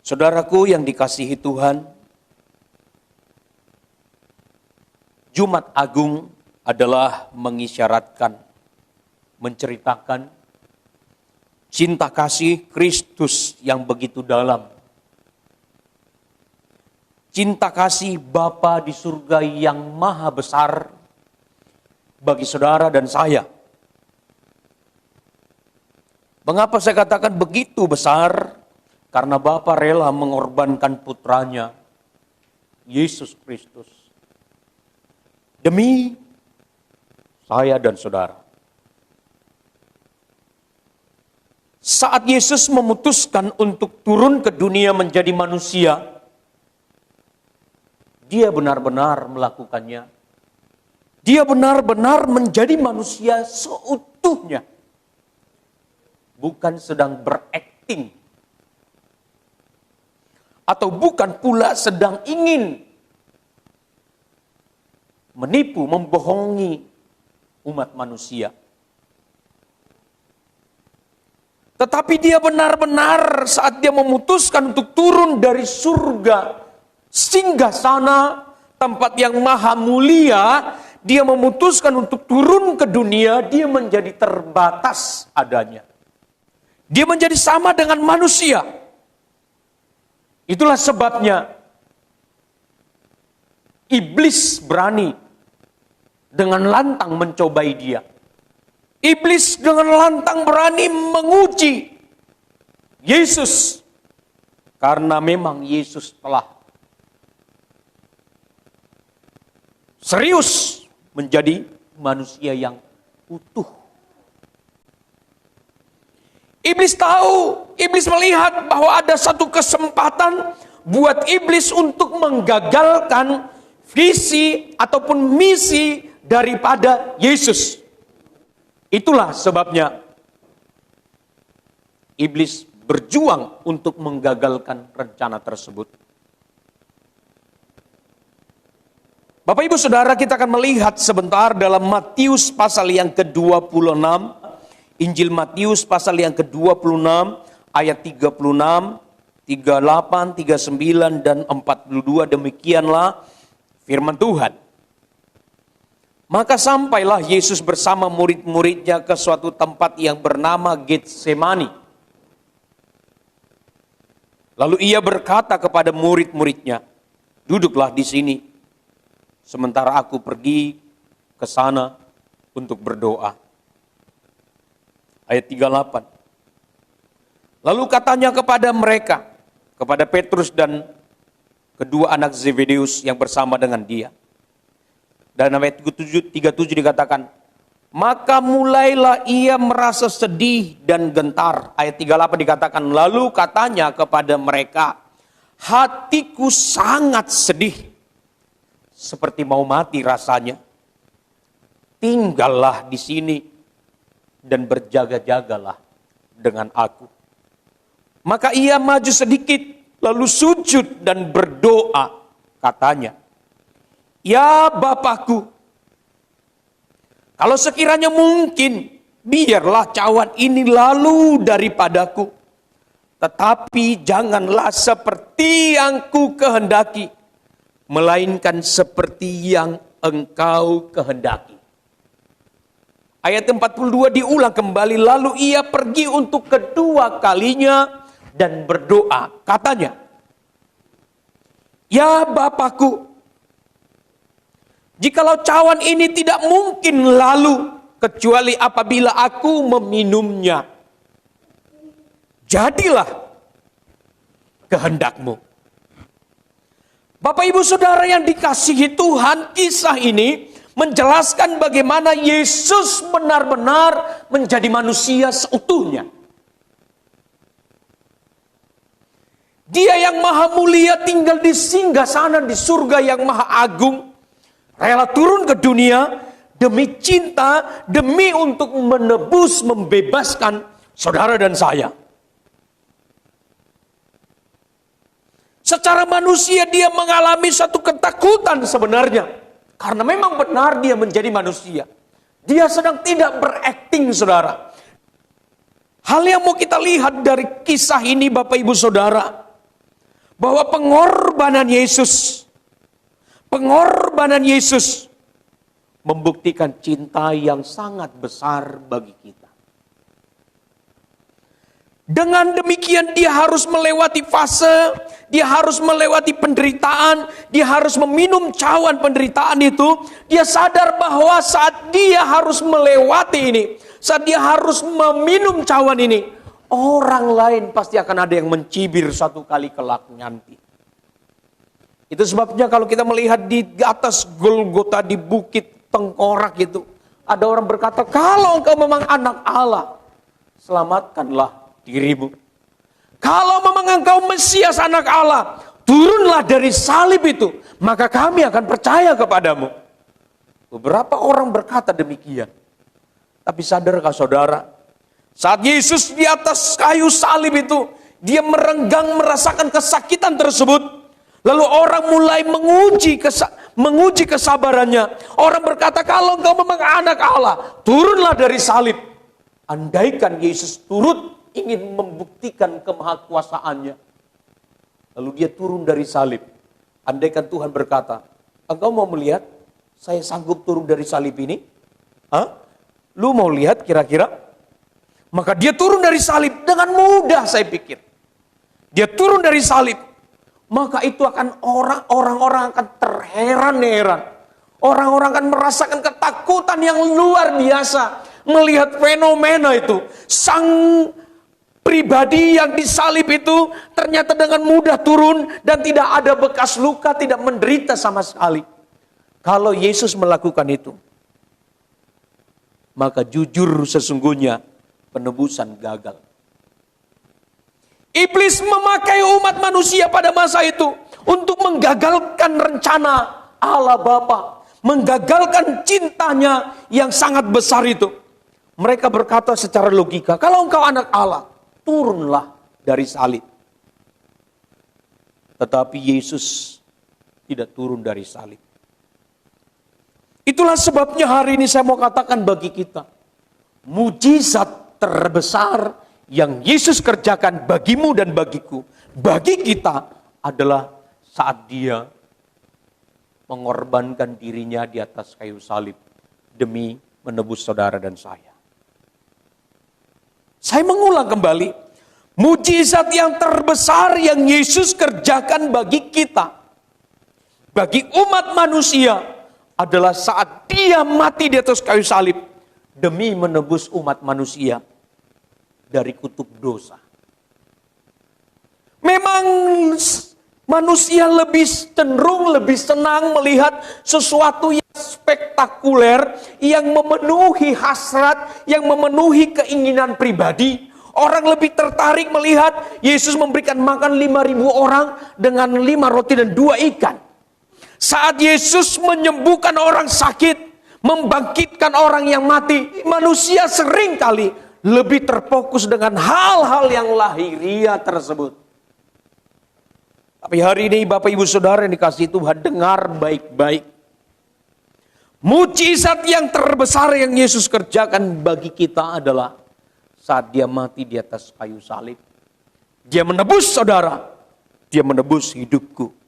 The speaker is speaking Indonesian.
Saudaraku yang dikasihi Tuhan, Jumat Agung adalah mengisyaratkan, menceritakan cinta kasih Kristus yang begitu dalam. Cinta kasih Bapa di surga yang maha besar bagi saudara dan saya. Mengapa saya katakan begitu besar? Karena Bapa rela mengorbankan putranya, Yesus Kristus, demi saya dan saudara. Saat Yesus memutuskan untuk turun ke dunia menjadi manusia, Dia benar-benar melakukannya. Dia benar-benar menjadi manusia seutuhnya. Bukan sedang berakting. Atau bukan pula sedang ingin menipu, membohongi umat manusia. Tetapi dia benar-benar saat dia memutuskan untuk turun dari surga, singgasana, tempat yang maha mulia, dia memutuskan untuk turun ke dunia, dia menjadi terbatas adanya. Dia menjadi sama dengan manusia. Itulah sebabnya iblis berani dengan lantang mencobai dia. Iblis dengan lantang berani menguji Yesus. Karena memang Yesus telah serius menjadi manusia yang utuh. Iblis tahu, iblis melihat bahwa ada satu kesempatan buat iblis untuk menggagalkan visi ataupun misi daripada Yesus. Itulah sebabnya iblis berjuang untuk menggagalkan rencana tersebut. Bapak Ibu Saudara, kita akan melihat sebentar dalam Matius pasal yang ke-26. Injil Matius pasal yang ke-26 ayat 36, 38, 39 dan 42, demikianlah firman Tuhan. Maka sampailah Yesus bersama murid-muridnya ke suatu tempat yang bernama Getsemani. Lalu ia berkata kepada murid-muridnya, "Duduklah di sini, sementara aku pergi ke sana untuk berdoa." Ayat 38. Lalu katanya kepada mereka, kepada Petrus dan kedua anak Zebedeus yang bersama dengan dia. Dan ayat 37 dikatakan, maka mulailah ia merasa sedih dan gentar. Ayat 38 dikatakan, lalu katanya kepada mereka, hatiku sangat sedih, seperti mau mati rasanya. Tinggallah di sini dan berjaga-jagalah dengan aku. Maka ia maju sedikit, lalu sujud dan berdoa. Katanya, ya Bapakku, kalau sekiranya mungkin, biarlah cawan ini lalu daripadaku. Tetapi janganlah seperti yang ku kehendaki, melainkan seperti yang engkau kehendaki. Ayat 42 diulang kembali, lalu ia pergi untuk kedua kalinya dan berdoa. Katanya, ya Bapakku, jikalau cawan ini tidak mungkin lalu, kecuali apabila aku meminumnya, jadilah kehendakmu. Bapak Ibu Saudara yang dikasihi Tuhan, kisah ini menjelaskan bagaimana Yesus benar-benar menjadi manusia seutuhnya. Dia yang maha mulia tinggal di singgasana di surga yang maha agung, rela turun ke dunia demi cinta, demi untuk menebus, membebaskan saudara dan saya. Secara manusia dia mengalami satu ketakutan sebenarnya. Karena memang benar dia menjadi manusia. Dia sedang tidak berakting, saudara. Hal yang mau kita lihat dari kisah ini Bapak Ibu Saudara, bahwa pengorbanan Yesus membuktikan cinta yang sangat besar bagi kita. Dengan demikian dia harus melewati fase, dia harus melewati penderitaan, dia harus meminum cawan penderitaan itu. Dia sadar bahwa saat dia harus melewati ini, saat dia harus meminum cawan ini, orang lain pasti akan ada yang mencibir satu kali kelak nanti. Itu sebabnya kalau kita melihat di atas Golgota, di bukit tengkorak itu, ada orang berkata, kalau engkau memang anak Allah, selamatkanlah dirimu. Kalau memang engkau Mesias anak Allah, turunlah dari salib itu, maka kami akan percaya kepadamu. Beberapa orang berkata demikian. Tapi sadarkah saudara, saat Yesus di atas kayu salib itu, dia merenggang merasakan kesakitan tersebut. Lalu orang mulai menguji kesabarannya. Orang berkata, kalau engkau memang anak Allah, turunlah dari salib. Andaikan Yesus turut ingin membuktikan kemahakuasaannya, lalu dia turun dari salib. Andaikan Tuhan berkata, engkau mau melihat saya sanggup turun dari salib ini? Lu mau lihat kira-kira? Maka dia turun dari salib dengan mudah, saya pikir. Dia turun dari salib. Maka itu akan orang-orang akan terheran-heran. Orang-orang akan merasakan ketakutan yang luar biasa melihat fenomena itu. Sang pribadi yang disalib itu ternyata dengan mudah turun dan tidak ada bekas luka, tidak menderita sama sekali. Kalau Yesus melakukan itu, maka jujur sesungguhnya penebusan gagal. Iblis memakai umat manusia pada masa itu untuk menggagalkan rencana Allah Bapa, menggagalkan cintanya yang sangat besar itu. Mereka berkata secara logika, kalau engkau anak Allah, turunlah dari salib. Tetapi Yesus tidak turun dari salib. Itulah sebabnya hari ini saya mau katakan bagi kita, mujizat terbesar yang Yesus kerjakan bagimu dan bagiku, bagi kita adalah saat dia mengorbankan dirinya di atas kayu salib demi menebus saudara dan saya. Saya mengulang kembali, mujizat yang terbesar yang Yesus kerjakan bagi kita, bagi umat manusia, adalah saat dia mati di atas kayu salib demi menebus umat manusia dari kutuk dosa. Memang manusia lebih cenderung, lebih senang melihat sesuatu yang spektakuler, yang memenuhi hasrat, yang memenuhi keinginan pribadi. Orang lebih tertarik melihat Yesus memberikan makan 5.000 orang dengan 5 roti dan 2 ikan. Saat Yesus menyembuhkan orang sakit, membangkitkan orang yang mati, manusia sering kali lebih terfokus dengan hal-hal yang lahiriah tersebut. Tapi hari ini Bapak Ibu Saudara yang dikasihi Tuhan, dengar baik-baik. Mujizat yang terbesar yang Yesus kerjakan bagi kita adalah saat dia mati di atas kayu salib. Dia menebus saudara, dia menebus hidupku.